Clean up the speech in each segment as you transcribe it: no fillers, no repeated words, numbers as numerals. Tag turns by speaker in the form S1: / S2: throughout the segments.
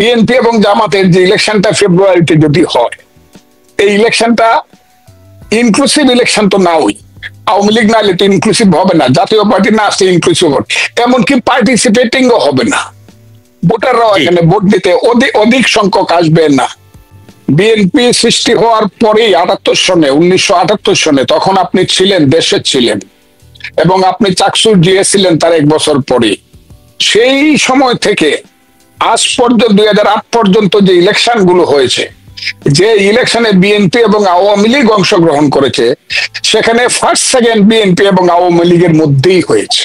S1: BNP এবং জামাতের যে ইলেকশনটা ফেব্রুয়ারিতে যদি হয়, এই ইলেকশনটা ইনক্লুসিভ ইলেকশন তো নাওই। আওয়ামী লীগ না হলে তো ইনক্লুসিভ হবে না, জাতীয় পার্টি না আসলে ইনক্লুসিভ হবে, এমনকি পার্টিসিপেটিংও হবে না। ভোটাররাও এখানে ভোট দিতে অধিক সংখ্যক আসবে না। বিএনপি সৃষ্টি হওয়ার পরেই 1978 সনে, তখন আপনি ছিলেন, দেশে ছিলেন, এবং আপনি চাকসুর গিয়েছিলেন তার 1 বছর পরে। সেই সময় থেকে আজ পর্যন্ত 2008 পর্যন্ত যে ইলেকশন গুলো হয়েছে, যে ইলেকশনে বিএনপি এবং আওয়ামী লীগ অংশগ্রহণ করেছে, সেখানে ফার্স্ট সেকেন্ড বিএনপি এবং আওয়ামী লীগের মধ্যেই হয়েছে।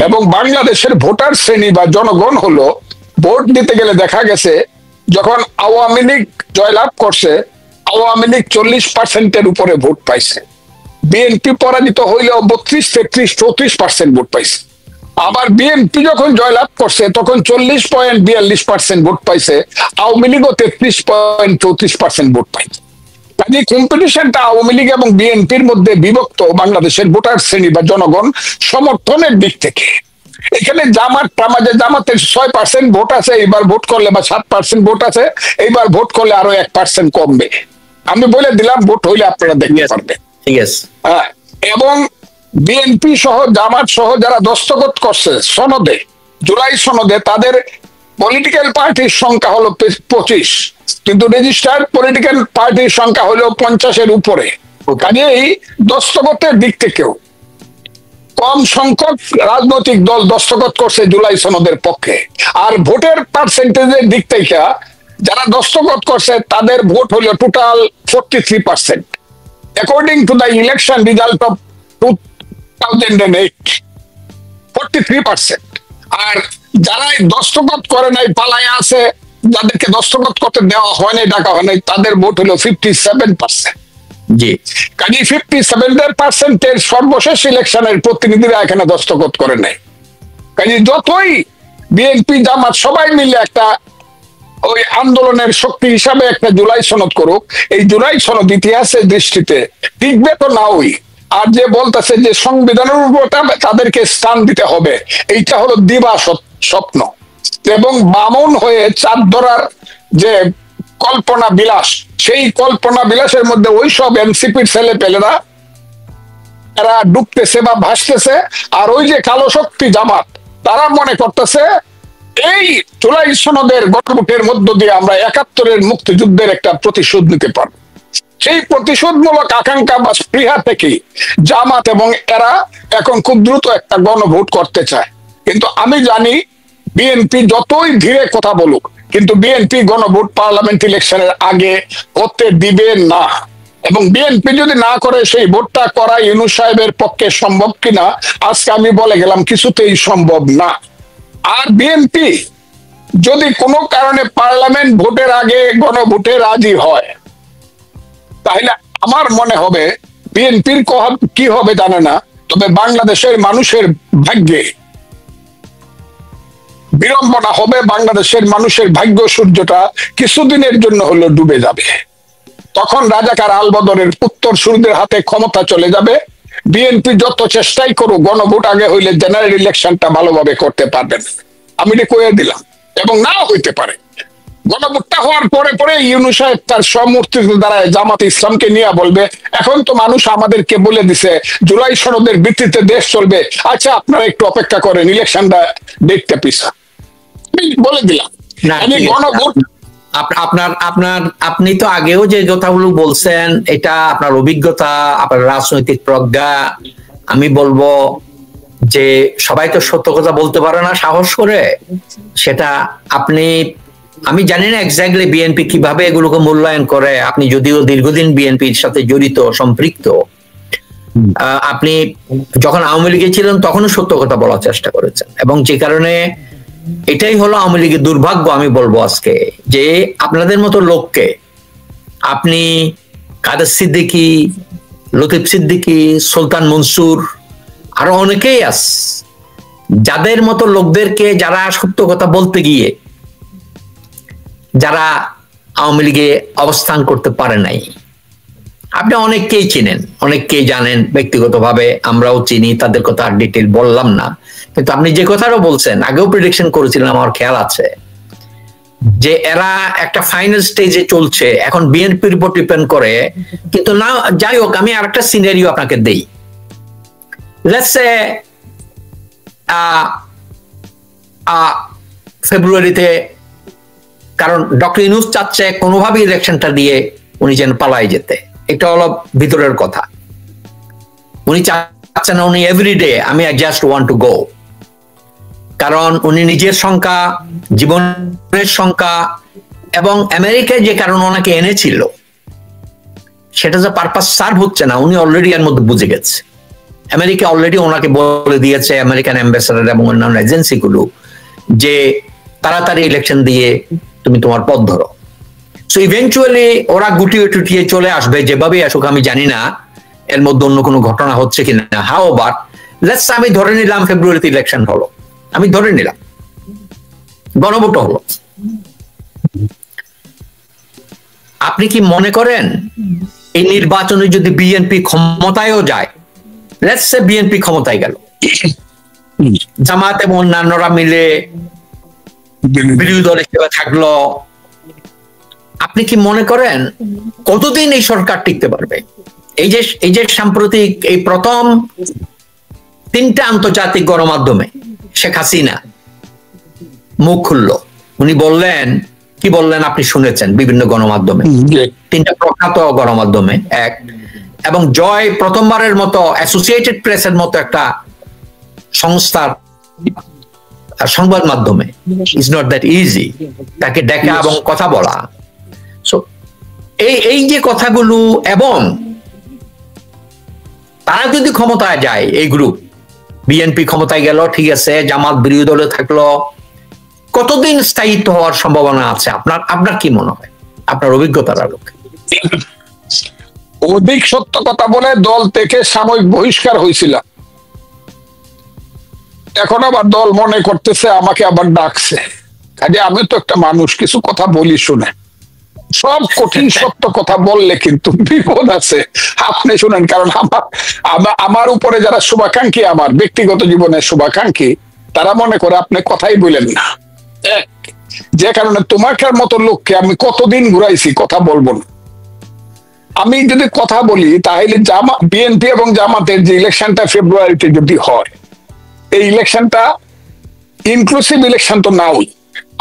S1: এবং বাংলাদেশের ভোটার শ্রেণী বা জনগণ হলো, ভোট দিতে গেলে দেখা গেছে যখন আওয়ামী লীগ জয়লাভ করছে, আওয়ামী লীগ 40%-এর উপরে ভোট পাইছে। বিএনপি পরাজিত হইলেও 32, 33, 34% ভোট পাইছে। আবার বিএনপি যখন জয়লাভ করছে তখন 40.42% ভোট পাইছে, আওয়ামী লীগও 33.34% ভোট পাইছে। কাজে কম্পিটিশনটা আওয়ামী লীগ এবং বিএনপির মধ্যে বিভক্ত বাংলাদেশের ভোটার শ্রেণী বা জনগণ সমর্থনের দিক থেকে। এখানে জামাতের 6% ভোট আছে, এইবার ভোট করলে, বা 7% ভোট আছে, এইবার ভোট করলে আরো 1% কমবে। আমি বলে দিলাম, ভোট হইলে আপনারা দেখতে পারবেন। ঠিক আছে। এবং বিএনপি সহ জামাত সহ যারা দস্তখত করছে সনদে, জুলাই সনদে, তাদের পলিটিক্যাল পার্টির সংখ্যা হলো 25, কিন্তু রেজিস্টার্ড পলিটিক্যাল পার্টির সংখ্যা হলো 50-এর উপরে। কাজেই দস্তখতের দিক থেকেও কম সংখ্যক রাজনৈতিক দল দস্তখত করছে জুলাই সনদের পক্ষে। আর ভোটের পার্সেন্টেজের দিক থেকে যারা দস্তখত করছে তাদের ভোট হলো total 43%, according to the election result of 2008, 43%। আর যারা দস্তখত করে নাই, পালায় আছে, যাদেরকে দস্তখত করতে দেওয়া হয় নাই, ডাকা হয় নাই, তাদের ভোট হলো 57%। জি, কাজে 57% সর্বশেষ ইলেকশনের প্রতিনিধিরা এখানে দস্তখত করে নাই। কাজে যতই বিএনপি জামাত সবাই মিলে একটা ওই আন্দোলনের শক্তি হিসাবে একটা জুলাই সনদ করুক, এই জুলাই সনদ ইতিহাসের দৃষ্টিতে টিকবে তো না। ওই আর যে বলতেছে যে সংবিধানের উপর তাদেরকে স্থান দিতে হবে, এইটা হলো দিবা স্বপ্ন। এবং বামন হয়ে চাঁদ ধরার যে কল্পনা বিলাস, সেই কল্পনা বিলাসের মধ্যে ওই সব এনসিপির ছেলে পেলেরা এরা ডুবতেছে বা ভাসতেছে। আর ওই যে কালো শক্তি জামাত, তারা মনে করতেছে এই জুলাই সনদের গণভোটের মধ্য দিয়ে আমরা 71-এর মুক্তিযুদ্ধের একটা প্রতিশোধ নিতে পারব। সেই প্রতিশোধমূলক আকাঙ্ক্ষা বা স্পৃহা থেকে জামাত এবং এরা এখন খুব দ্রুত একটা গণভোট করতে চায়। কিন্তু আমি জানি বিএনপি যতই ধীরে কথা বলুক, কিন্তু বিএনপি গণভোট পার্লামেন্ট ইলেকশনের আগে করতে দিবে না। এবং বিএনপি যদি না করে, সেই ভোটটা করা ইউনূস সাহেবের পক্ষে সম্ভব কিনা আজকে আমি বলে গেলাম কিছুতেই সম্ভব না। আর বিএনপি যদি কোনো কারণে পার্লামেন্ট ভোটের আগে গণভোটে রাজি হয়, তাহলে আমার মনে হবে বিএনপির কি হবে জানে না, তবে বাংলাদেশের মানুষের ভাগ্যে বিড়ম্বনা হবে। বাংলাদেশের মানুষের ভাগ্য সূর্যটা কিছুদিনের জন্য হলো ডুবে যাবে। তখন রাজাকার আলবদরের উত্তরসূরিদের হাতে ক্ষমতা চলে যাবে। বিএনপি যত চেষ্টাই করুক, গণভোট আগে হইলে জেনারেল ইলেকশনটা ভালোভাবে করতে পারবেন, আমি এটা কয়ে দিলাম। এবং নাও হইতে পারে, গণভোটটা হওয়ার পরে পরে ইউনূস সাহেব তার সমর্থিত দ্বারা জামাত ইসলামকে নিয়ে বলবে, এখন তো মানুষ আমাদেরকে বলে দিছে জুলাই সনদের ভিত্তিতে দেশ চলবে, আচ্ছা আপনারা একটু অপেক্ষা করেন, ইলেকশনটা ডেটটা পিছা বলে দিলাম। গণভোট
S2: আপনি তো আগেও যে কথাগুলো বলছেন, এটা আপনার অভিজ্ঞতা, আপনার রাজনৈতিক প্রজ্ঞা। আমি বলবো যে সবাই তো সত্য কথা বলতে পারে না সাহস করে। সেটা আমি জানি না এক্স্যাক্টলি বিএনপি কিভাবে এগুলোকে মূল্যায়ন করে। আপনি যদিও দীর্ঘদিন বিএনপির সাথে জড়িত, সম্পৃক্ত, আপনি যখন আওয়ামী লীগে ছিলেন তখনও সত্য কথা বলার চেষ্টা করেছেন। এবং যে কারণে এটাই হলো আওয়ামী লীগের দুর্ভাগ্য আমি বলবো আজকে, যে আপনাদের মতো লোককে, আপনি কাদের সিদ্দিকী, লতিফ সিদ্দিকী, সুলতান মনসুর, আরো অনেকেই আছে, যাদের মতো লোকদেরকে যারা সত্য কথা বলতে গিয়ে যারা আওয়ামী লীগে অবস্থান করতে পারে নাই, আপনি অনেককেই চিনেন, অনেককেই জানেন ব্যক্তিগতভাবে, আমরাও চিনি, তাদের কথা আর ডিটেল বললাম না। কিন্তু আপনি যে কথাটা বলছেন, আগেও প্রেডিকশন করেছিলেন, আমার খেয়াল আছে যে এরা একটা ফাইনাল স্টেজে চলছে, এখন বিএনপির উপর ডিপেন্ড করে। কিন্তু না, যাই হোক, আমি আরেকটা সিনারিও আপনাকে দেই। লেটস সে ফেব্রুয়ারিতে, কারণ ডক্টর ইউনূস চাচ্ছে কোনোভাবেই ইলেকশনটা দিয়ে উনি যেন পালাই যেতে, এটা হলো ভিতরের কথা। উনি চাচ্ছেন না উনি এভরিডে আমি জাস্ট ওয়ান্ট টু গো, কারণ উনি নিজের সংখ্যা, জীবনের সংখ্যা এবং আমেরিকায় যে কারণ ওনাকে এনেছিল সেটা যে পারপাস সার্ভ হচ্ছে না, উনি অলরেডি এর মধ্যে বুঝে গেছে। আমেরিকা অলরেডি ওনাকে বলে দিয়েছে, আমেরিকান অ্যাম্বাসেডর এবং অন্যান্য এজেন্সিগুলো, যে তাড়াতাড়ি ইলেকশন দিয়ে তুমি তোমার পথ ধরো। সো ইভেন্চুয়ালি ওরা গুটিয়ে টুটিয়ে চলে আসবে, যেভাবেই আসুক। আমি জানি না এর মধ্যে অন্য কোনো ঘটনা হচ্ছে কিনা। হাউ বাট লেটস, আমি ধরে নিলাম ফেব্রুয়ারিতে ইলেকশন হলো, আমি ধরে নিলাম গণভোট হলো। আপনি কি মনে করেন এই নির্বাচনে যদি বিএনপি ক্ষমতায়ও যায়, লেটস সে বিএনপি ক্ষমতায় গেল, জামাত এবং অন্যান্যরা মিলে বিরোধী দল হিসেবে থাকলো, আপনি কি মনে করেন কতদিন এই সরকার টিকতে পারবে? এই যে সাম্প্রতিক এই প্রথম 3টা আন্তর্জাতিক গণমাধ্যমে শেখ হাসিনা মুখ খুললো, উনি বললেন, কি বললেন আপনি শুনেছেন বিভিন্ন গণমাধ্যমে, 3টা প্রখ্যাত গণমাধ্যমে এক, এবং জয় প্রথমবারের মতো অ্যাসোসিয়েটেড প্রেসের মতো একটা সংস্থার সংবাদ মাধ্যমে। ইটস নট দ্যাট ইজি তাকে দেখা এবং কথা বলা। সো এই যে কথাগুলো, এবং তারা যদি ক্ষমতায় যায়, এই গ্রুপ বিএনপি ক্ষমতায় গেল, ঠিক আছে, জামাত বিরোধী দলে থাকলো, কতদিন স্থায়িত্ব হওয়ার সম্ভাবনা আছে? আপনার কি মনে হয়, আপনার অভিজ্ঞতার আলোকে?
S1: অধিক সত্য কথা বলে দল থেকে সাময়িক বহিষ্কার হয়েছিল, এখন আবার দল মনে করতেছে আমাকে আবার ডাকছে। কাজে আমি তো একটা মানুষ, কিছু কথা বলি শুনে, সব কঠিন সত্য কথা বললে কিন্তু বিপদ আছে। আপনি শুনেন, কারণ আমার উপরে যারা শুভাকাঙ্ক্ষী, আমার ব্যক্তিগত জীবনের শুভাকাঙ্ক্ষী, তারা মনে করে আপনি কথাই বলেন না। যে কারণে তোমার মতো লোককে আমি কতদিন ঘুরাইছি, কথা বলবো না। আমি যদি কথা বলি তাহলে বিএনপি এবং জামাতের যে ইলেকশনটা ফেব্রুয়ারিতে যদি হয়, এই ইলেকশনটা ইনক্লুসিভ ইলেকশন তো নাওই।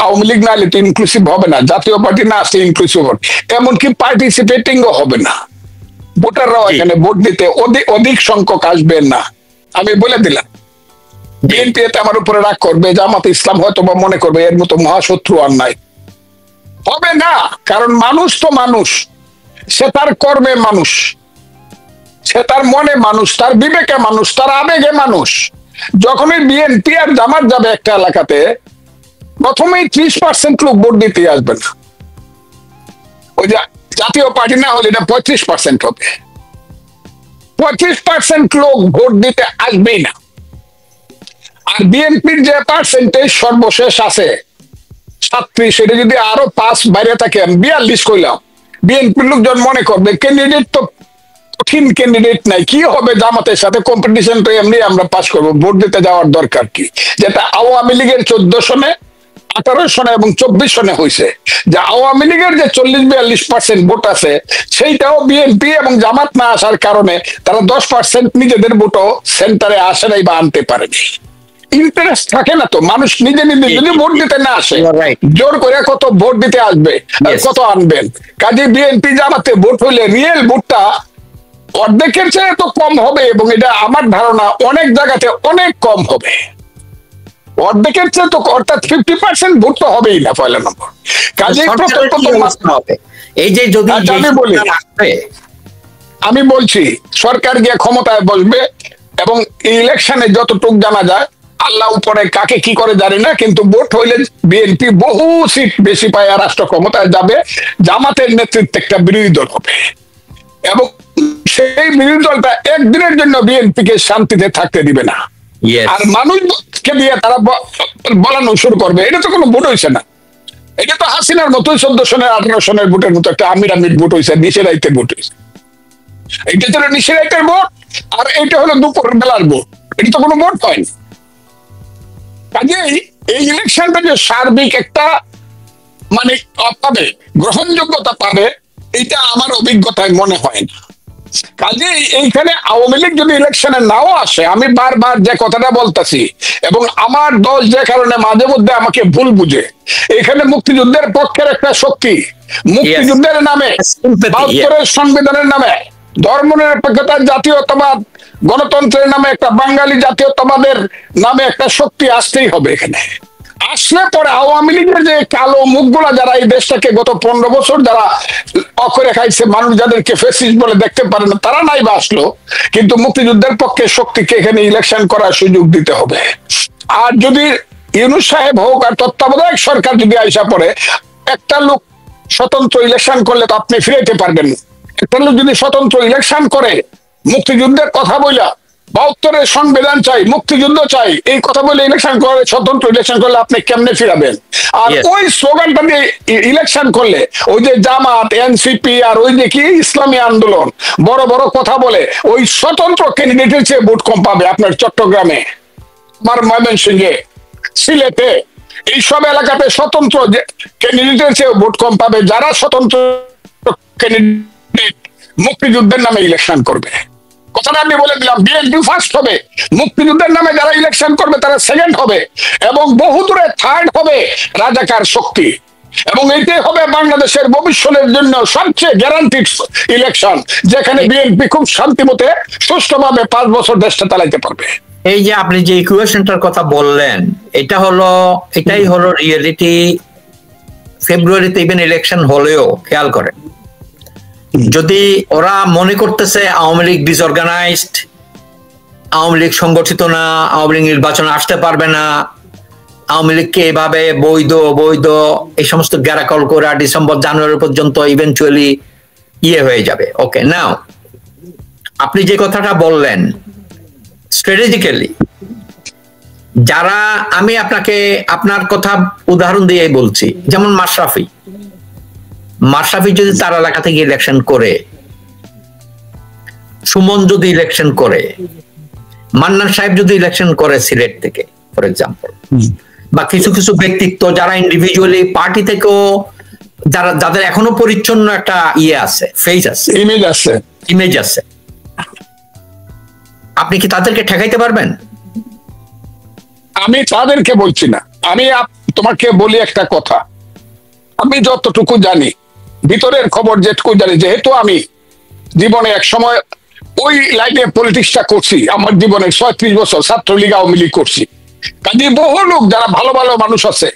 S1: আওয়ামী লীগ না হলে তো ইনক্লুসিভ হবে না, জাতীয় পার্টি না আসলে ইনক্লুসিভ হবে, এমনকি পার্টিসিপেটিংও হবে না। ভোটাররাও এখানে ভোট দিতে অধিক সংখ্যক আসবেন না, আমি বলে দিলাম। বিএনপি এতে আমার উপরে রাগ করবে, জামাত ইসলাম হয়তো বা মনে করবে এর মতো মহাশত্রু আর নাই, হবে না। কারণ মানুষ তো মানুষ, সে তার কর্মে মানুষ, সে তার মনে মানুষ, তার বিবেকে মানুষ, তার আবেগে মানুষ। যখনই বিএনপি আর জামাত যাবে একটা এলাকাতে, প্রথমেই 30% লোক ভোট দিতে আসবে না। ওই যে জাতীয় পার্টি না হলে এটা 35% হবে, 35% লোক ভোট দিতে আসবেই না। আর বিএনপির যে পার্সেন্টেজ সর্বশেষ আছে 37, সেটা যদি আরো 5 বাইরে থাকে, 42 কইলাম, বিএনপির লোকজন মনে করবে ক্যান্ডিডেট তো কঠিন ক্যান্ডিডেট নাই, কি হবে জামাতের সাথে কম্পিটিশন, তো এমনি আমরা পাস করবো, ভোট দিতে যাওয়ার দরকার কি? যেটা আওয়ামী লীগের 14 সনে, 18 সনে এবং 24 সনে হয়েছে, যে আওয়ামী লীগের যে 40-42% ভোট আছে, সেইটাও বিএনপি এবং জামাত না আসার কারণে তারা 10% নিজেদের ভোটও সেন্টারে আসে নাই বা আনতে পারেনি। ইন্টারেস্ট থাকে না তো, মানুষ নিজে নিজে যদি ভোট দিতে না আসে, জোর করে কত ভোট দিতে আসবে, কত আনবেন? কাজে বিএনপি জামাতে ভোট হইলে রিয়েল ভোটটা অর্ধেকের চেয়ে তো কম হবে, এবং এটা আমার ধারণা অনেক জায়গাতে অনেক কম হবে। অর্ধেকের চেয়ে তো, অর্থাৎ 50% ভোট তো হবেই না পয়লা নম্বর। কাজে
S2: এই যে যদি
S1: আমি বলছি, সরকার গিয়ে ক্ষমতায় বসবে, এবং ইলেকশনে যতটুক জানা যায়, আল্লাহ উপরে কাকে কি করে জানি না, কিন্তু ভোট হইলে বিএনপি বহু সিট বেশি পায়, রাষ্ট্র ক্ষমতায় যাবে, জামাতের নেতৃত্বে একটা বিরোধী দল হবে, এবং সেই বিরোধী দলটা একদিনের জন্য বিএনপি কে শান্তিতে থাকতে দিবে না। আর মানুষকে দিয়ে তারা বলানো শুরু করবে, এটা তো কোনো ভোট হয়েছে না, এটা তো হাসিনার মতোই 14 সনের 18 সনের ভোটের মতো একটা আমির ভোট হয়েছে, নিষেধাইতের ভোট হয়েছে। এটা ছিল নিষেধাইতের ভোট, আর এটা হলো দুপুর বেলার ভোট, এটা তো কোনো ভোট হয়নি। কাজেই এই ইলেকশনটা যে সার্বিক একটা মানে পাবে, গ্রহণযোগ্যতা পাবে, এটা আমার অভিজ্ঞতায় মনে হয় না। কাজে এইখানে আওয়ামী লীগ যদি ইলেকশনে নাও আসে, আমি বারবার যে কথাটা বলতেছি, এবং আমার দল যে কারণে মাঝে মধ্যে আমাকে ভুল বুঝে, এখানে মুক্তিযুদ্ধের পক্ষের একটা শক্তি, মুক্তিযুদ্ধের নামে, ৭২ সংবিধানের নামে, ধর্মনিরপেক্ষতা, জাতীয়তাবাদ, গণতন্ত্রের নামে একটা বাঙালি জাতীয়তাবাদের নামে একটা শক্তি আসতেই হবে। এখানে আসলে পরে আওয়ামী লীগের যে কালো মুখগুলা, যারা এই দেশটাকে গত 15 বছর যারা অক্ষরে খাইছে, মানুষ যাদেরকে ফেসিস্ট বলে দেখতে পারে না, তারা নাই বা আসলো, কিন্তু মুক্তিযুদ্ধের পক্ষে শক্তিকে এখানে ইলেকশন করার সুযোগ দিতে হবে। আর যদি ইউনূস সাহেব হোক আর তত্ত্বাবধায়ক সরকার যদি আইসা পড়ে, একটা লোক স্বতন্ত্র ইলেকশন করলে তো আপনি ফিরাইতে পারবেন না। একটা লোক যদি স্বতন্ত্র ইলেকশন করে, মুক্তিযুদ্ধের কথা বইলা, ৭২ সংবিধান চাই, মুক্তিযুদ্ধ চাই, এই কথা বলে ইলেকশন করে, স্বতন্ত্র ইলেকশন করলে আপনি কেমনে ফিরাবেন? আর ওই স্লোগানটা দিয়ে ইলেকশন করলে, ওই যে জামাত, এনসিপি আর ওই যে কি ইসলামী আন্দোলন বড় বড় কথা বলে, ওই স্বতন্ত্র ক্যান্ডিডেটের চেয়ে ভোট কম পাবে আপনার চট্টগ্রামে, আমার ময়মনসিংহে, সিলেটে, এইসব এলাকাতে স্বতন্ত্র ক্যান্ডিডেটের চেয়ে ভোট কম পাবে যারা স্বতন্ত্র ক্যান্ডিডেট মুক্তিযুদ্ধের নামে ইলেকশন করবে। কথাটা আমি বলে দিলাম, বিএনপি ফার্স্ট হবে, মুক্তিযুদ্ধের নামে যারা ইলেকশন করবে তারা সেকেন্ড হবে, এবং বহুদূরে থার্ড হবে রাজাকার শক্তি। এবং এটাই হবে বাংলাদেশের ভবিষ্যতের জন্য সবচেয়ে গ্যারান্টিড ইলেকশন, যেখানে বিএনপি খুব শান্তিমতে সুষ্ঠুভাবে 5 বছর দেশটা চালাইতে পারবে।
S2: এই যে আপনি যে ইকুয়েশনটার কথা বললেন, এটাই হলো রিয়েলিটি। ফেব্রুয়ারিতে ইভেন ইলেকশন হলেও খেয়াল করেন, যদি ওরা মনে করতেছে আওয়ামী লীগ ডিসঅর্গানাইজড, আওয়ামী লীগ সংগঠিত না, আওয়ামী লীগ নির্বাচনে আসতে পারবে না, আওয়ামী লীগকে এভাবে বৈধ এই সমস্ত গ্যারাকল করে ডিসেম্বর জানুয়ারি পর্যন্ত ইভেন্চুয়ালি হয়ে যাবে। ওকে, নাও আপনি যে কথাটা বললেন স্ট্র্যাটেজিক্যালি, যারা, আমি আপনাকে আপনার কথা উদাহরণ দিয়ে বলছি, যেমন মাশরাফি যদি তার এলাকা থেকে ইলেকশন করে, সুমন যদি ইলেকশন করে, মান্নান সাহেব যদি ইলেকশন করে সিলেট থেকে ফর এক্সাম্পল, বা কিছু কিছু ব্যক্তিত্ব যারা ইন্ডিভিজুয়ালি পার্টি থেকেও, যাদের এখনো পরিচ্ছন্ন একটা আছে, ফেস আছে, ইমেজ আছে, আপনি কি তাদেরকে ঠেকাইতে পারবেন?
S1: আমি তাদেরকে বলছি না, আমি তোমাকে বলি একটা কথা, আমি যতটুকু জানি, ভিতরের খবর যেটুকু জানি, যেহেতু আমি জীবনে এক সময় ওই লাইনে পলিটিক্সটা করছি, আমার জীবনে ৩৬ বছর ছাত্রলীগ আওয়ামী লীগ করছি, কাজে বহু লোক যারা ভালো ভালো মানুষ আছে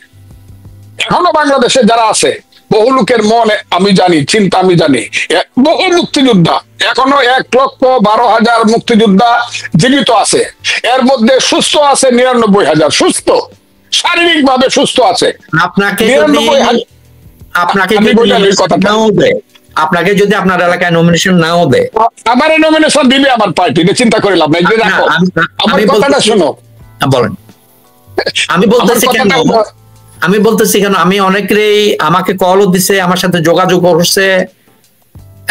S1: এখনো বাংলাদেশে যারা আছে, বহু লোকের মনে আমি জানি, চিন্তা আমি জানি। বহু মুক্তিযোদ্ধা এখনো ১,১২,০০০ মুক্তিযোদ্ধা জীবিত আছে, এর মধ্যে সুস্থ আছে ৯৯,০০০, সুস্থ, শারীরিক ভাবে সুস্থ আছে।
S2: আপনাকে যদি আপনার এলাকায় নমিনেশন নাও দেয়,
S1: আমার নমিনেশন দিবে আমার পার্টি, চিন্তা করে লাভ নাই। আমার কথাটা শোনো,
S2: বলেন। আমি বলতেছি কেন, আমি অনেকেই আমাকে কলও দিছে, আমার সাথে যোগাযোগ করছে,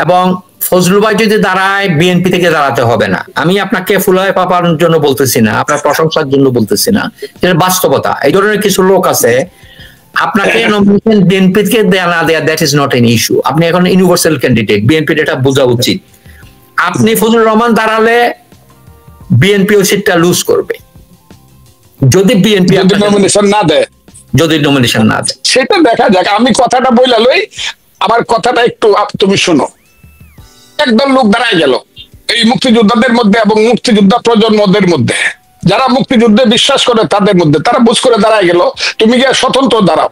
S2: এবং ফজলু ভাই যদি দাঁড়ায়, বিএনপি থেকে দাঁড়াতে হবে না। আমি আপনাকে ফুলায় পাপার জন্য বলতেছি না, আপনার প্রশংসার জন্য বলতেছি না, এটা বাস্তবতা। এই ধরনের কিছু লোক আছে, আপনাকে নমিনেশন বিএনপি থেকে দেয়া না দেয়া, that is not an issue. আপনি এখন ইউনিভার্সাল ক্যান্ডিডেট, বিএনপির এটা বোঝা উচিত। আপনি ফজলুর রহমান দাঁড়ালে বিএনপি ওই সিটটা লুজ করবে যদি বিএনপি
S1: নমিনেশন না দেয়,
S2: সেটা
S1: দেখা যাক। আমি কথাটা বইলা লই, আমার কথাটা একটু তুমি শোনো। একদল লোক দাঁড়ায় গেল এই মুক্তিযোদ্ধাদের মধ্যে এবং মুক্তিযোদ্ধা প্রজন্মদের মধ্যে, যারা মুক্তিযুদ্ধে বিশ্বাস করে তাদের মধ্যে, তারা বুঝ করে দাঁড়ায় গেল, তুমি গিয়ে স্বতন্ত্র দাঁড়াও,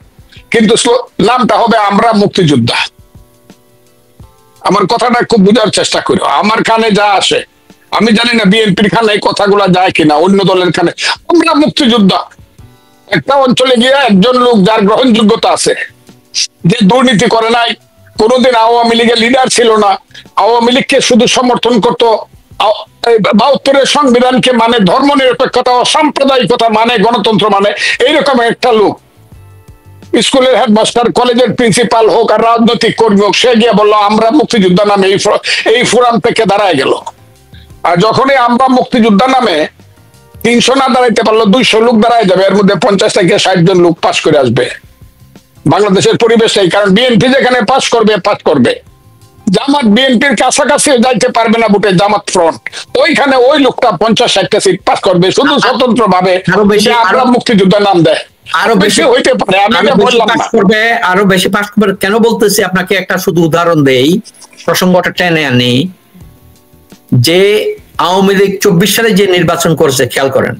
S1: কিন্তু নামটা হবে আমরা মুক্তিযোদ্ধা। আমার কথাটা খুব বোঝার চেষ্টা করো, আমার কানে যা আসে, আমি জানি না বিএনপির কানে এই কথাগুলা যায় কিনা, অন্য দলের কানে। আমরা মুক্তিযোদ্ধা, একটা অঞ্চলে গিয়ে একজন লোক যার গ্রহণযোগ্যতা আছে, যে দুর্নীতি করে নাই, কোনোদিন আওয়ামী লীগের লিডার ছিল না, আওয়ামী লীগকে শুধু সমর্থন করত, ৭২ সংবিধানকে মানে, ধর্ম নিরপেক্ষতা ও সাম্প্রদায়িকতা মানে, গণতন্ত্র মানে, এইরকম একটা লোক, স্কুলের হেডমাস্টার, কলেজের প্রিন্সিপাল হোক আর রাজনৈতিক কর্মী হোক, সে গিয়ে বললো আমরা মুক্তিযোদ্ধা নামে এই ফোরাম থেকে দাঁড়ায় গেল। আর যখনই আমরা মুক্তিযোদ্ধা নামে ৩০০ না দাঁড়াইতে পারলো, ২০০ লোক দাঁড়ায় যাবে, এর মধ্যে ৫০ থেকে ৬০ জন লোক পাশ করে আসবে। বাংলাদেশের পরিবেশটাই, কারণ বিএনপি যেখানে পাস করবে, জামাত বিএনপির কাছাকাছি যাইতে পারবে না ভোটে, জামাত ফ্রন্ট ওইখানে ওই লোকটা 50-60টা সিট পাস করবে শুধু স্বতন্ত্র ভাবে, আমরা মুক্তিযুদ্ধের নাম দেয়, আরো বেশি হইতে পারে। আমি বললাম না
S2: আরো বেশি পাস করবে কেন বলতেছি, আপনাকে একটা শুধু উদাহরণ দেই, প্রসঙ্গটা টেনে আনি, যে আওয়ামী লীগ 24 সালে যে নির্বাচন করেছে খেয়াল করেন,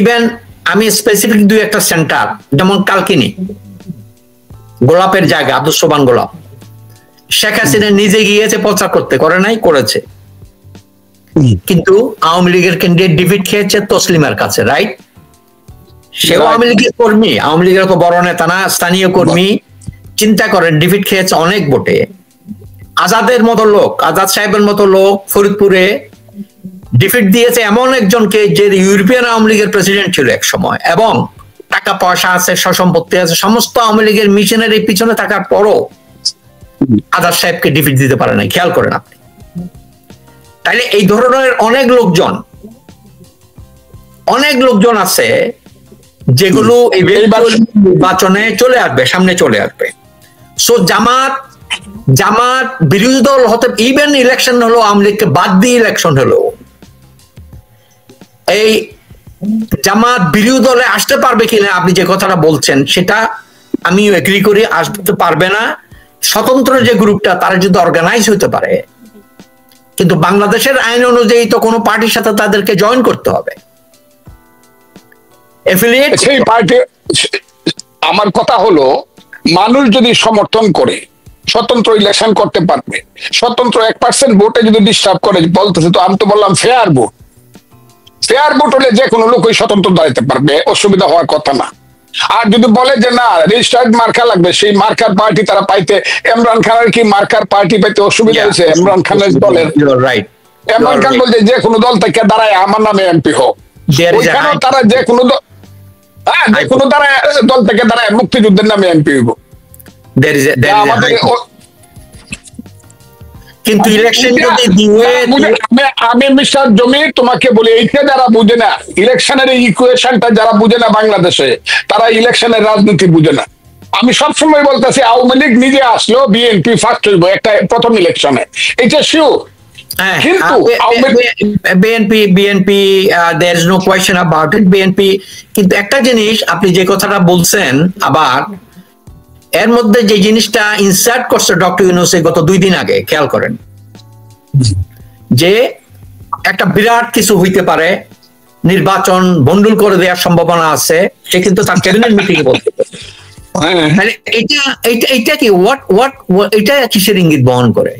S2: ইভেন আমি স্পেসিফিক দুই একটা সেন্টার, যেমন কালকিনি গোলাপের জায়গা, আদর্শবান গোলাপ, শেখ হাসিনা নিজে গিয়েছে প্রচার করতে, করে নাই, করেছে, কিন্তু আওয়ামী লীগের ক্যান্ডিডেট ডিফিট খেয়েছে তসলিমার কাছে, রাইট? সেও আওয়ামী লীগের কর্মী, আওয়ামী লীগের তো বড় নেতা না, স্থানীয় কর্মী। চিন্তা করেন, ডিফিট খেয়েছে অনেক ভোটে। আজাদের মতো লোক, আজাদ সাহেবের মতো লোক ফরিদপুরে ডিফিট দিয়েছে এমন একজনকে যে ইউরোপিয়ান আওয়ামী লীগের প্রেসিডেন্ট ছিল এক সময়, এবং টাকা পয়সা আছে, সসম্পত্তি আছে, সমস্ত আওয়ামী লীগের মিশনের পিছনে থাকার পরও আজাদ সাহেবকে ডিফিট দিতে পারে না। খেয়াল করেন আপনি। তাইলে এই ধরনের অনেক লোকজন আছে যেগুলো নির্বাচনে চলে আসবে, সামনে চলে আসবে। সো জামাত বিরোধী দল হতে, ইভেন ইলেকশন হলো, আওয়ামী লীগকে বাদ দিয়ে ইলেকশন হলো, এই জামাত বিরোধী দলে আসতে পারবে কিনা আপনি যে কথাটা বলছেন সেটা আমি এগ্রি করি, আসতে পারবে না। স্বতন্ত্র যে গ্রুপটা তারা যদি অর্গানাইজ হতে পারে, কিন্তু বাংলাদেশের আইন অনুযায়ী তো কোনো পার্টির সাথে তাদেরকে জয়েন করতে হবে, এফিলিয়েট।
S1: সেই পার্টি, আমার কথা হলো, মানুষ যদি সমর্থন করে স্বতন্ত্র ইলেকশন করতে পারবে, স্বতন্ত্র 1% ভোটে যদি ডিস্টার্ব করে বলতেছে, তো আমি তো বললাম ফেয়ার ভোট হলে যে কোনো লোকই স্বতন্ত্র দাঁড়াতে পারবে, অসুবিধা হওয়ার কথা না। আর যদি বলে যে না রেজিস্টার্ড মার্কা লাগবে, সেই মার্কার পার্টি তারা পাইতে, ইমরান খানের কি মার্কার পার্টি পাইতে অসুবিধা হয়েছে? ইমরান খানের দলের ইমরান খান বলছে যে কোনো দল থেকে দাঁড়ায় আমার নামে এমপি হোক, ওইখানেও তারা যে কোনো দল থেকে দাঁড়ায় মুক্তিযুদ্ধের নামে এমপি হইব।
S2: কিন্তু ইলেকশন যদি
S1: আমি মিস্টার জমির তোমাকে বলি, এইটা যারা বুঝে না, ইলেকশনের এই ইকুয়েশনটা যারা বুঝে না বাংলাদেশে, তারা ইলেকশনের রাজনীতি বুঝে না। আমি সবসময় বলতেছি, আওয়ামী লীগ নিজে আসলো, বিএনপি ফার্স্ট হইব একটা প্রথম ইলেকশনে, এটা শিওর। কিন্তু
S2: BNP there is no question about it, BNP. কিন্তু একটা জিনিস আপনি যে কথাটা বলছেন, আবার এর মধ্যে যে জিনিসটা ইনসার্ট করছে ডক্টর ইউনূস গত 2 দিন আগে, খেয়াল করেন, যে একটা বিরাট কিছু হইতে পারে, নির্বাচন বন্ডুল করে দেওয়ার সম্ভাবনা আছে, সে কিন্তু তার ক্যাবিনেট মিটিং এ বলতে পারে। এটা কি এটা কিসের ইঙ্গিত বহন করে?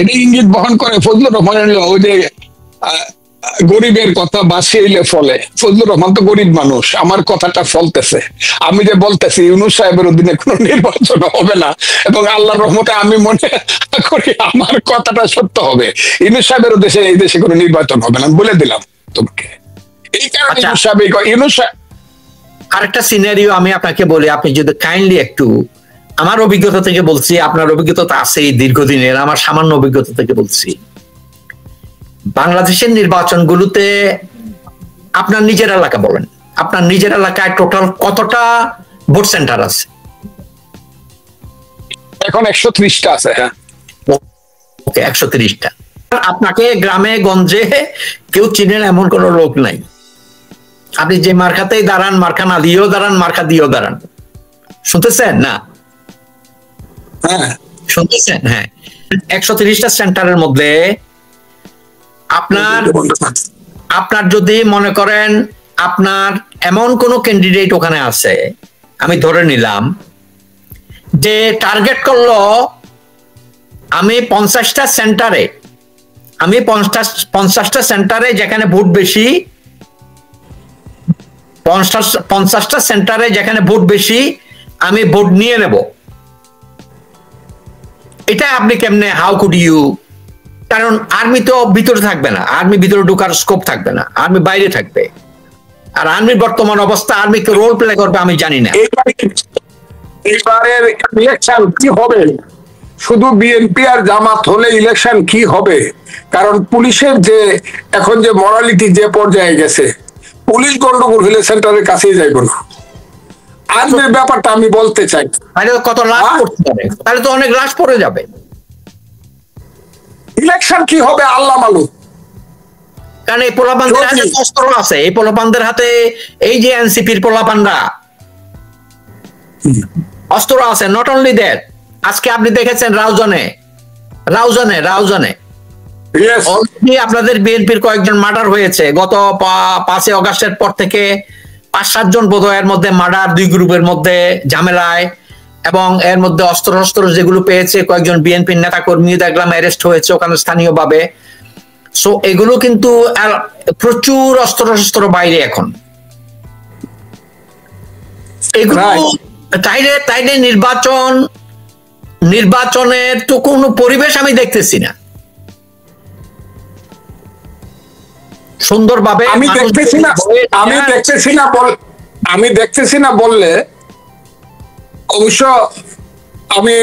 S1: এটা ইঙ্গিত বহন করে ফজলুর রহমানের, ওই যে গরিবের কথা বাঁচিয়ে ফলে, ফজলুর রহমান তো গরিব মানুষ, আমার কথাটা ফলতেছে। আমি যে বলতেছি ইউনূস সাহেবের অধীনে কোনো নির্বাচন হবে না, এবং আল্লাহর রহমতে আমি মনে করি আমার কথাটা সত্য হবে, ইউনূস সাহেবের উদ্দেশ্যে এই দেশে কোনো নির্বাচন হবে না, বলে দিলাম তোমাকে। এই কারণে ইউনূস সাহেব
S2: আরেকটা সিনারিও আমি আপনাকে বলি, আপনি যদি কাইন্ডলি একটু, আমার অভিজ্ঞতা থেকে বলছি, আপনার অভিজ্ঞতা তো আছেই দীর্ঘদিনের, আমার সামান্য অভিজ্ঞতা থেকে বলছি। বাংলাদেশের নির্বাচনগুলোতে আপনার নিজের এলাকা বলেন, আপনার নিজের এলাকায় টোটাল কতটা ভোট সেন্টার আছে?
S1: এখন 130টা আছে। হ্যাঁ,
S2: ওকে, 130টা। আপনাকে গ্রামে গঞ্জে কেউ চিনেন এমন কোন লোক নাই, আপনি যে মার্কাতেই দাঁড়ান, মার্কা না দিয়েও দাঁড়ান, মার্কা দিয়েও দাঁড়ান। শুনতেছেন না?
S1: হ্যাঁ
S2: শুনতেছেন? হ্যাঁ, 130টা সেন্টারের মধ্যে আপনার যদি মনে করেন আপনার এমন কোন ক্যান্ডিডেট ওখানে আছে, আমি ধরে নিলাম যে টার্গেট করলো আমি 50টা সেন্টারে যেখানে ভোট বেশি, 50টা সেন্টারে যেখানে ভোট বেশি আমি ভোট নিয়ে নেব, এটা আপনি কেমনে, হাউ কুড ইউ? কারণ আর্মি তো ভিতরে থাকবে না, আর্মি ভিতরে ঢোকার স্কোপ থাকবে না, আর্মি বাইরে থাকবে। আর আর্মির বর্তমান অবস্থা, আর্মি কে রোল প্লে করবে আমি জানি না।
S1: এবারের ইলেকশন কি হবে? শুধু বিএনপি আর জামাত হলে ইলেকশন কি হবে? কারণ পুলিশের যে এখন যে মরালিটি যে পর্যায়ে গেছে, পুলিশ গন্ডগোল হলে সেন্টারের কাছেই যাইব না। আর্মির ব্যাপারটা আমি বলতে চাই।
S2: তাহলে কত লাশ পড়তে পারে, তাহলে তো অনেক লাশ পড়ে যাবে।
S1: ইলেকশন কি হবে আল্লাহ মালুম।
S2: কারণ এই পোলাপানদের হাতে অস্ত্র আছে, এই পোলাপানদের হাতে, এই যে এনসিপির পোলাপানরা অস্ত্র আছে। নট অনলি দ্যাট, আজকে আপনি দেখেছেন রাউজানে অলরেডি আপনাদের বিএনপির কয়েকজন মার্ডার হয়েছে গত 5 অগাস্টের পর থেকে। 5-7 জন বোধহয় এর মধ্যে মার্ডার, 2 গ্রুপের মধ্যে ঝামেলায়, এবং এর মধ্যে অস্ত্র যেগুলো পেয়েছে কয়েকজন বিএনপির নেতা কর্মী দেখলাম অ্যারেস্ট হয়েছে ওখানে স্থানীয়ভাবে। সো এগুলো কিন্তু প্রচুর অস্ত্র বাইরে এখন। এগুলো তাইলে নির্বাচনের তো কোনো পরিবেশ আমি দেখতেছি না সুন্দরভাবে।
S1: আমি দেখতেছি না বললে অবশ্য আমি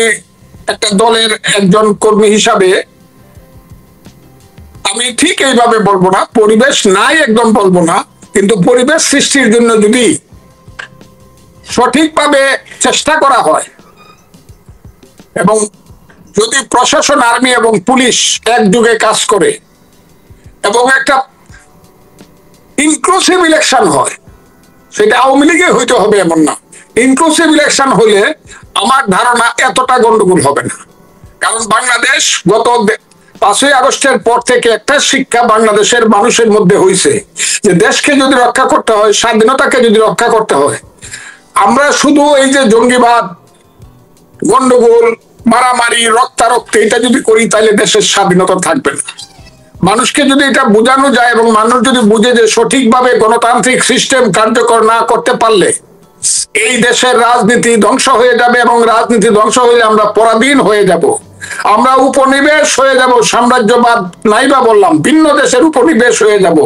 S1: একটা দলের একজন কর্মী হিসাবে আমি ঠিক এইভাবে বলবো না, পরিবেশ নাই একদম বলবো না, কিন্তু পরিবেশ সৃষ্টির জন্য যদি সঠিকভাবে চেষ্টা করা হয় এবং যদি প্রশাসন, আর্মি এবং পুলিশ একযোগে কাজ করে এবং একটা ইনক্লুসিভ ইলেকশন হয়, সেটা আওয়ামী লীগে হইতে হবে এমন না, ইনক্লুসিভ ইলেকশন হলে আমার ধারণা এতটা গন্ডগোল হবে না। কারণ বাংলাদেশ গত 5ই আগস্টের পর থেকে একটা শিক্ষা বাংলাদেশের মানুষের মধ্যে হয়েছে যে দেশকে যদি রক্ষা করতে হয়, স্বাধীনতাকে যদি রক্ষা করতে হয়, আমরা শুধু এই যে জঙ্গিবাদ, গন্ডগোল, মারামারি, রক্তারক্ত এটা যদি করি তাহলে দেশের স্বাধীনতা থাকবে না। মানুষকে যদি এটা বোঝানো যায় এবং মানুষ যদি বুঝে যে সঠিকভাবে গণতান্ত্রিক সিস্টেম কার্যকর না করতে পারলে এই দেশের রাজনীতি ধ্বংস হয়ে যাবে, এবং রাজনীতি ধ্বংস হলে আমরা পরাধীন হয়ে যাব, আমরা উপনিবেশ হয়ে যাব, সাম্রাজ্যবাদ নাইবা বললাম ভিন্ন দেশের উপনিবেশ হয়ে যাব।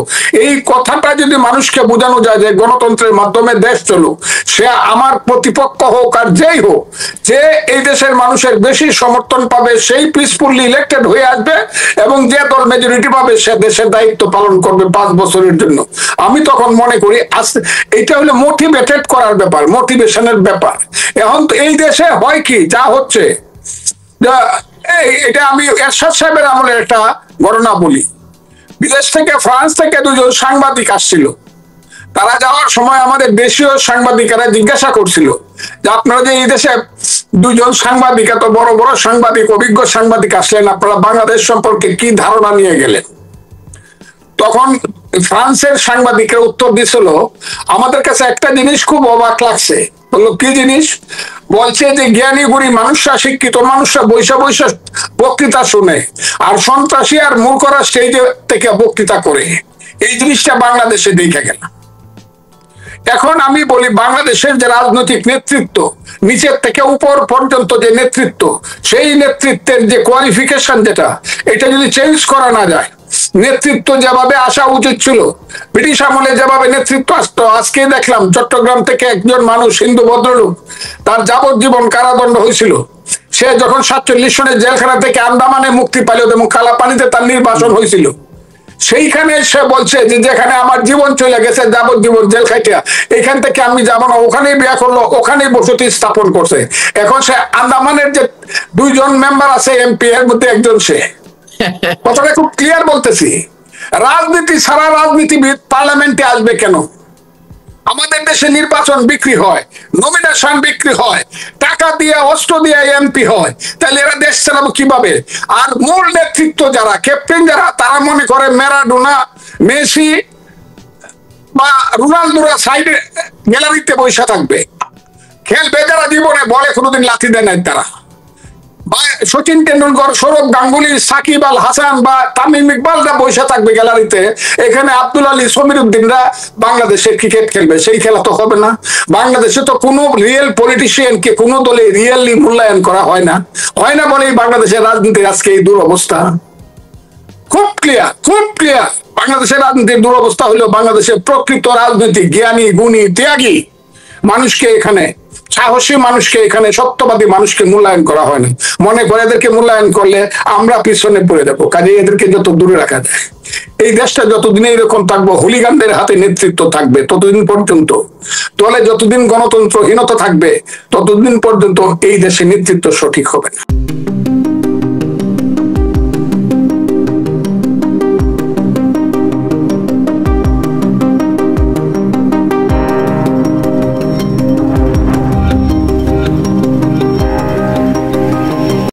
S1: এই কথাটা যদি মানুষকে বোঝানো যায় যে গণতন্ত্রের মাধ্যমে দেশ চলুক, সে আমার প্রতিপক্ষ হোক আর যেই হোক, যে এই দেশের মানুষের বেশি সমর্থন পাবে সেই পিসফুলি ইলেক্টেড হয়ে আসবে, এবং যে দল মেজরিটি পাবে সে দেশের দায়িত্ব পালন করবে 5 বছরের জন্য। আমি তখন মনে করি এটা হলো মোটিভেটেড করার ব্যাপার, মোটিভেশনের ব্যাপার। এখন তো এই দেশে হয় কি যা হচ্ছে, এটা আমি এরশাদ সাহেবের আমলের একটা ঘটনা বলি। বিদেশ থেকে, ফ্রান্স থেকে 2 জন সাংবাদিক আসছিল। তারা যাওয়ার সময় আমাদের দেশীয় সাংবাদিকেরা জিজ্ঞাসা করছিল যে আপনারা যে এই দেশে 2 জন সাংবাদিক, এত বড় বড় সাংবাদিক, অভিজ্ঞ সাংবাদিক আসলেন, আপনারা বাংলাদেশ সম্পর্কে কি ধারণা নিয়ে গেলেন? তখন ফ্রান্সের সাংবাদিকের উত্তর দিছিল, আমাদের কাছে একটা জিনিস খুব অবাক লাগছে। বললো কি জিনিস? বলছে যে জ্ঞানী গুণী মানুষরা, শিক্ষিত মানুষরা বৈশা বক্তৃতা শুনে, আর সন্ত্রাসী আর মূর্খরা স্টেজে থেকে বক্তৃতা করে। এই জিনিসটা বাংলাদেশে দেখে গেল। এখন আমি বলি বাংলাদেশের যে রাজনৈতিক নেতৃত্ব, নিচের থেকে উপর পর্যন্ত যে নেতৃত্ব, সেই নেতৃত্বের যে কোয়ালিফিকেশন যেটা, এটা যদি চেঞ্জ করা না যায়, নেতৃত্ব যেভাবে আসা উচিত ছিল, ব্রিটিশ আমলে যেভাবে নেতৃত্ব আসতো, আজকে দেখলাম চট্টগ্রাম থেকে একজন মানুষ, হিন্দু ভদ্রলোক, তার যাবজ্জীবন কারাদণ্ড হয়েছিল। সে যখন 47 সনে জেলখানা থেকে আন্দামানে মুক্তি পাইল এবং কালাপানিতে তার নির্বাচন হয়েছিল, সেইখানে সে বলছে যে যেখানে আমার জীবন চলে গেছে যাবজ্জীবন জেল খাইটিয়া, এখান থেকে আমি যাবো না, ওখানেই বিয়ে করলো, ওখানেই বসতি স্থাপন করছে। এখন সে আন্দামানের যে 2 জন মেম্বার আছে এমপি, এর মধ্যে একজন সে। কথাটা খুব ক্লিয়ার বলতেছি। রাজনীতি ছাড়া রাজনীতিবিদ পার্লামেন্টে আসবে কেন? আমাদের দেশে নির্বাচন বিক্রি হয়, নমিনেশন বিক্রি হয়, টাকা দিয়ে, অস্ত্র দিয়ে এমপি হয়, তাহলে এরা দেশ চালাবো কিভাবে? আর মূল নেতৃত্ব যারা, ক্যাপ্টেন যারা, তারা মনে করে ম্যারাডোনা, মেসি বা রোনালদোরা সাইডে গ্যালারিতে বসে থাকবে, খেলবে যারা জীবনে বলে কোনোদিন লাথি দেয় নাই তারা। সচিন টেন্ডুলকর, সৌরভ গাঙ্গুলি, সাকিব আল হাসান বা তামিম ইকবালরা বসে থাকবে গ্যালারিতে, এখানে আব্দুল আলী, সমীর উদ্দিনরা বাংলাদেশে ক্রিকেট খেলবে। সেই খেলা তো হবে না। বাংলাদেশে তো কোনো রিয়েল পলিটিশিয়ানকে কোনো দলে রিয়েলি মূল্যায়ন করা হয় না বলেই বাংলাদেশের রাজনীতির আজকে এই দুরবস্থা। খুব ক্লিয়ার বাংলাদেশের রাজনীতির দুরবস্থা হলো বাংলাদেশের প্রকৃত রাজনীতি, জ্ঞানী, গুণী, ত্যাগী মানুষকে এখানে সাহসী মানুষকে এখানে, সত্যবাদী মানুষকে মূল্যায়ন করা হয় না। মনে করে এদেরকে মূল্যায়ন করলে আমরা পিছনে পড়ে যাবো, কাজে এদেরকে যত দূরে রাখা যায়। এই দেশটা যতদিন এরকম থাকবো, হুলিগানদের হাতে নেতৃত্ব থাকবে ততদিন পর্যন্ত, দলে যতদিন গণতন্ত্রহীনতা থাকবে ততদিন পর্যন্ত এই দেশে নেতৃত্ব সঠিক হবে না।